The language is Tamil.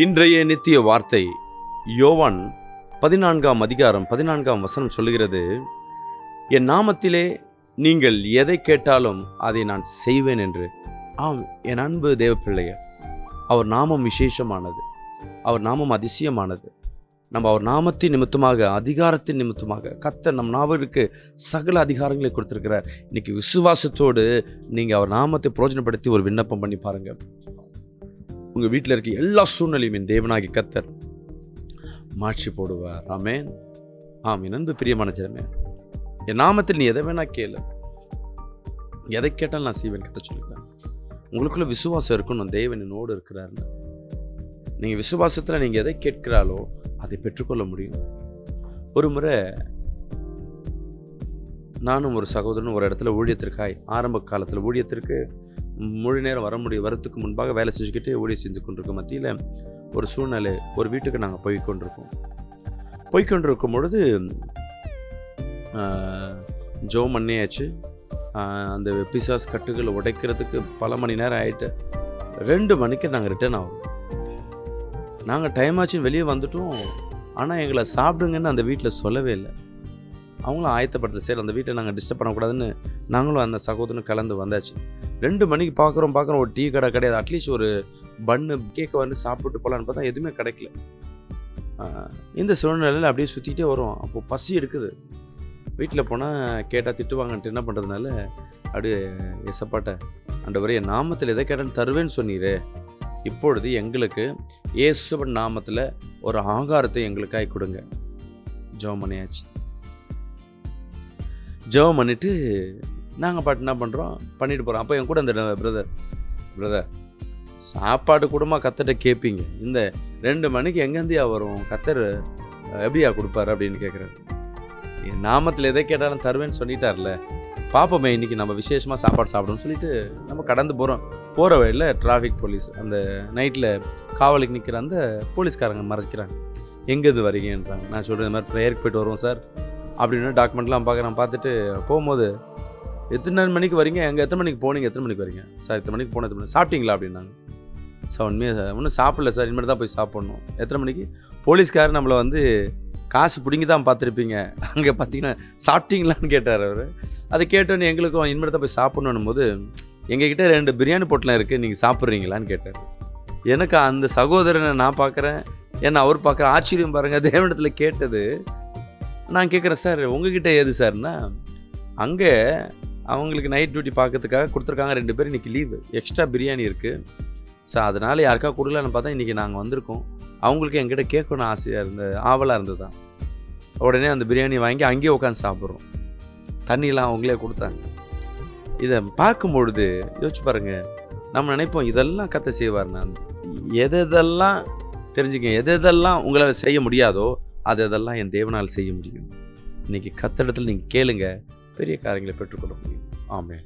இன்றைய நித்திய வார்த்தை யோவான் 14 சொல்லுகிறது, என் நாமத்திலே நீங்கள் எதை கேட்டாலும் அதை நான் செய்வேன் என்று. ஆம், என் அன்பு தேவ பிள்ளைய, அவர் நாமம் விசேஷமானது, அவர் நாமம் அதிசயமானது. நம்ம அவர் நாமத்தின் நிமித்தமாக, அதிகாரத்தின் நிமித்தமாக கர்த்தர் நம் நாவிற்கு சகல அதிகாரங்களை கொடுத்திருக்கிறார். இன்னைக்கு விசுவாசத்தோடு நீங்கள் அவர் நாமத்தை பிரயோஜனப்படுத்தி ஒரு விண்ணப்பம் பண்ணி பாருங்க. உங்கள் வீட்டில் இருக்க எல்லா சூழ்நிலையும் என் தேவனாகி கர்த்தர் மாற்றி போடுவார். ஆமென். என் அன்பு பிரியமான ஜனமே, என் நாமத்தில் நீ எதை வேணா கேளு, எதை கேட்டாலும் நான் செய்வேன் கர்த்தர் சொல்லிக்கிறேன். உங்களுக்குள்ள விசுவாசம் இருக்கணும், தேவன் என்னோடு இருக்கிறாருன்னு. நீங்கள் விசுவாசத்தில் நீங்கள் எதை கேட்கிறாலோ அதை பெற்றுக்கொள்ள முடியும். ஒரு முறை நானும் ஒரு சகோதரனும் ஒரு இடத்துல ஊழியத்திற்காய், ஆரம்ப காலத்தில் ஊழியத்திற்கு முழு நேரம் வரத்துக்கு முன்பாக வேலை செஞ்சுக்கிட்டு ஊழியம் செஞ்சு கொண்டிருக்கோம். மத்தியில் ஒரு சூழ்நிலை, ஒரு வீட்டுக்கு நாங்கள் போய்கொண்டிருக்கும் பொழுது ஜெபம் பண்ணியாச்சு. அந்த பிசாஸ் கட்டுகளை உடைக்கிறதுக்கு பல மணி நேரம் ஆகிட்டு 2 மணிக்கு நாங்கள் ரிட்டர்ன் ஆகும். நாங்கள் டைம் ஆச்சுன்னு வெளியே வந்துட்டோம். ஆனால் எங்களை சாப்பிடுங்கன்னு அந்த வீட்டில் சொல்லவே இல்லை. அவங்களும் ஆயத்தப்படுத்த, சரி அந்த வீட்டை நாங்கள் டிஸ்டர்ப் பண்ணக்கூடாதுன்னு நாங்களும் அந்த சகோதரனும் கலந்து வந்தாச்சு. 2 மணிக்கு பார்க்குறோம் ஒரு டீ கடை கிடையாது. அட்லீஸ்ட் ஒரு பன்னு கேக்கை வந்து சாப்பிட்டு போகலான்னு பார்த்தா எதுவுமே கிடைக்கல. இந்த சூழ்நிலையில் அப்படியே சுற்றிக்கிட்டே வரும். அப்போது பசி எடுக்குது. வீட்டில் போனால் கேட்டால் திட்டுவாங்கன்ட்டு என்ன பண்ணுறதுனால அப்படியே ஏசப்பாட்ட, ஆண்டவரே என் நாமத்தில் எதை கேட்டாலும் தருவேன்னு சொன்னீரே, இப்பொழுது எங்களுக்கு இயேசுவின் நாமத்தில் ஒரு ஆகாரத்தை எங்களுக்காக கொடுங்க. ஜெபம் பண்ணியாச்சு. ஜெபம் பண்ணிவிட்டு நாங்கள் பாட்டு என்ன பண்ணுறோம், பண்ணிட்டு போகிறோம். அப்போ என் கூட இந்த பிரதர் சாப்பாடு கூடமா கத்தர்கிட்ட கேட்பீங்க, இந்த 2 மணிக்கு எங்கேருந்தியா வரும், கத்தர் எப்படியா கொடுப்பாரு அப்படின்னு கேட்குறாரு. என் நாமத்தில் எதை கேட்டாலும் தருவேன்னு சொல்லிட்டார்ல, பார்ப்போமே இன்றைக்கி நம்ம விசேஷமாக சாப்பாடு சாப்பிடணும்னு சொல்லிட்டு நம்ம கடந்து போகிற வழியில் டிராஃபிக் போலீஸ், அந்த நைட்டில் காவலுக்கு நிற்கிற அந்த போலீஸ்காரங்க மறைக்கிறாங்க. எங்கேருந்து வரீங்கன்றாங்க. நான் சொல்கிறேன், இந்த மாதிரி ப்ரேயருக்கு போய்ட்டு வருவோம் சார் அப்படின்னு டாக்குமெண்ட்லாம் பார்த்துட்டு போகும்போது, எத்தனை மணிக்கு வரீங்க, எத்தனை மணிக்கு போனீங்க, எத்தனை மணிக்கு வரீங்க சார், எத்தனை மணிக்கு போனேன், எத்தனை மணிக்கு சாப்பிட்டீங்களா அப்படின்னாங்க. சார் உண்மையாக சார் ஒன்றும் சாப்பிடல சார், இனிமேல் தான் போய் சாப்பிட்ணும். எத்தனை மணிக்கு? போலீஸ்காரர் நம்மளை வந்து காசு பிடிங்கி தான் பார்த்துருப்பீங்க, அங்கே பார்த்தீங்கன்னா சாப்பிட்டீங்களான்னு கேட்டார் அவர். அதை கேட்டோன்னு எங்களுக்கும் இனிமேல் தான் போய் சாப்பிட்ணும் போது, எங்ககிட்ட 2 பிரியாணி பொட்டலாம் இருக்குது, நீங்கள் சாப்பிட்றீங்களான்னு கேட்டார். எனக்கு அந்த சகோதரனை நான் பார்க்குறேன், ஏன்னா அவர் பார்க்குற ஆச்சரியம் பாருங்கள். தேவனிடத்தில் கேட்டது நான் கேட்குறேன், சார் உங்ககிட்ட ஏது சார்னா, அங்கே அவங்களுக்கு நைட் டியூட்டி பார்க்கறதுக்காக கொடுத்துருக்காங்க, 2 பேர் இன்றைக்கி லீவு, எக்ஸ்ட்ரா பிரியாணி இருக்குது சார், அதனால் யாருக்கா கொடுக்கலான்னு பார்த்தா இன்றைக்கி நாங்கள் வந்திருக்கோம், அவங்களுக்கு என்கிட்ட கேட்கணும் ஆவலாக இருந்தது தான். உடனே அந்த பிரியாணி வாங்கி அங்கேயே உட்காந்து சாப்பிட்றோம். தண்ணியெலாம் அவங்களே கொடுத்தாங்க. இதை பார்க்கும்பொழுது யோசிச்சு பாருங்கள், நம்ம நினைப்போம் இதெல்லாம் கர்த்தர் செய்வார். நான் எதெல்லாம் தெரிஞ்சுக்கங்க, எதெல்லாம் உங்களால் செய்ய முடியாதோ அதெல்லாம் என் தேவனால் செய்ய முடியும். இன்றைக்கி கர்த்தரிடத்தில் நீங்கள் கேளுங்க, பெரிய காரியங்களை பெற்றுக்கொள்ள முடியும். ஆமென்.